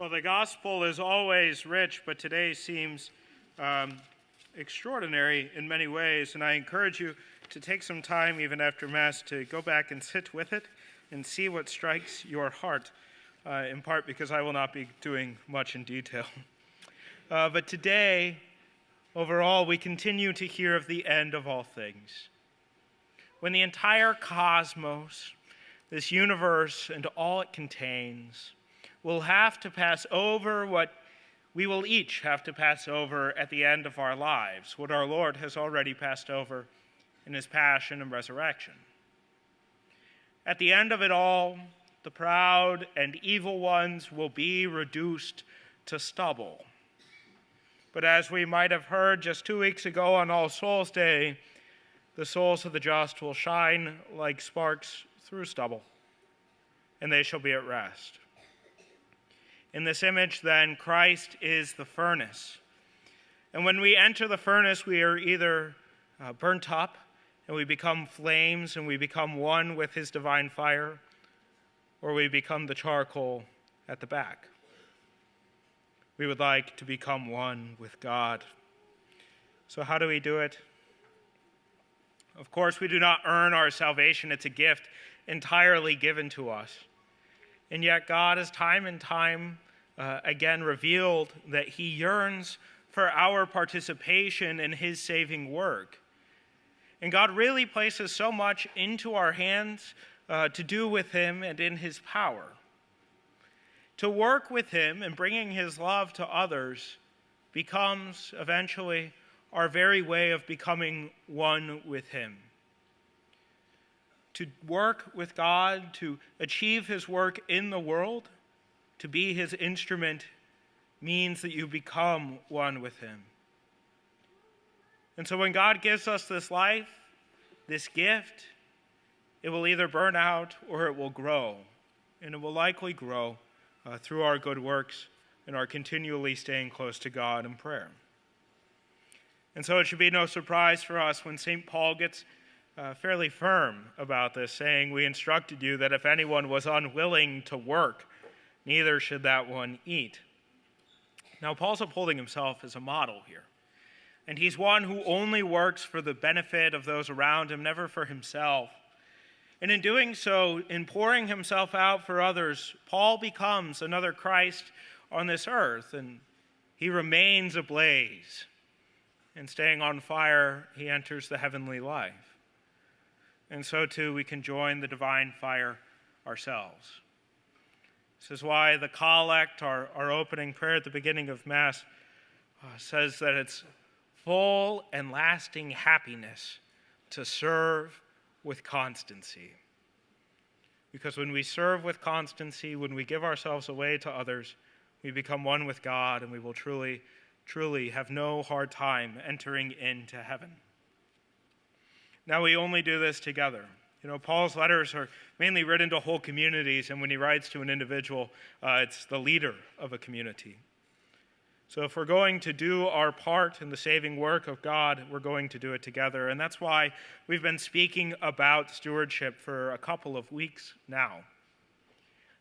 Well, the gospel is always rich, but today seems extraordinary in many ways, and I encourage you to take some time, even after Mass, to go back and sit with it and see what strikes your heart, in part because I will not be doing much in detail. But today, overall, we continue to hear of the end of all things. When the entire cosmos, this universe and all it contains, will have to pass over what we will each have to pass over at the end of our lives, what our Lord has already passed over in his passion and resurrection. At the end of it all, the proud and evil ones will be reduced to stubble. But as we might have heard just 2 weeks ago on All Souls Day, the souls of the just will shine like sparks through stubble, and they shall be at rest. In this image, then, Christ is the furnace. And when we enter the furnace, we are either burnt up and we become flames and we become one with his divine fire, or we become the charcoal at the back. We would like to become one with God. So how do we do it? Of course, we do not earn our salvation. It's a gift entirely given to us. And yet God has time and time again revealed that he yearns for our participation in his saving work. And God really places so much into our hands to do with him and in his power. To work with him and bringing his love to others becomes eventually our very way of becoming one with him. To work with God, to achieve his work in the world, to be his instrument, means that you become one with him. And so when God gives us this life, this gift, it will either burn out or it will grow. And it will likely grow through our good works and our continually staying close to God in prayer. And so it should be no surprise for us when St. Paul gets fairly firm about this, saying, "We instructed you that if anyone was unwilling to work, neither should that one eat." Now, Paul's upholding himself as a model here. And he's one who only works for the benefit of those around him, never for himself. And in doing so, in pouring himself out for others, Paul becomes another Christ on this earth, and he remains ablaze. And staying on fire, he enters the heavenly life. And so too, we can join the divine fire ourselves. This is why the collect, our opening prayer at the beginning of Mass, says that it's full and lasting happiness to serve with constancy. Because when we serve with constancy, when we give ourselves away to others, we become one with God, and we will truly have no hard time entering into heaven. Now, we only do this together. You know, Paul's letters are mainly written to whole communities, and when he writes to an individual, it's the leader of a community. So if we're going to do our part in the saving work of God, we're going to do it together. And that's why we've been speaking about stewardship for a couple of weeks now.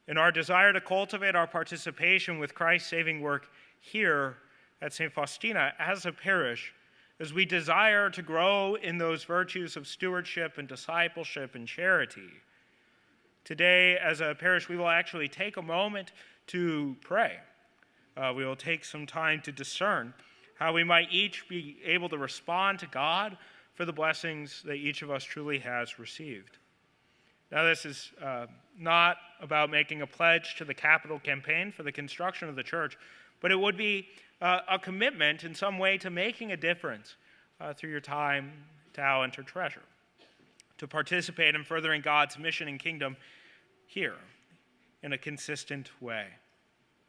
In our desire to cultivate our participation with Christ's saving work here at St. Faustina as a parish, as we desire to grow in those virtues of stewardship and discipleship and charity. Today, as a parish, we will actually take a moment to pray. We will take some time to discern how we might each be able to respond to God for the blessings that each of us truly has received. Now, this is not about making a pledge to the capital campaign for the construction of the church, but it would be a commitment in some way to making a difference through your time, talent, or treasure, to participate in furthering God's mission and kingdom here in a consistent way.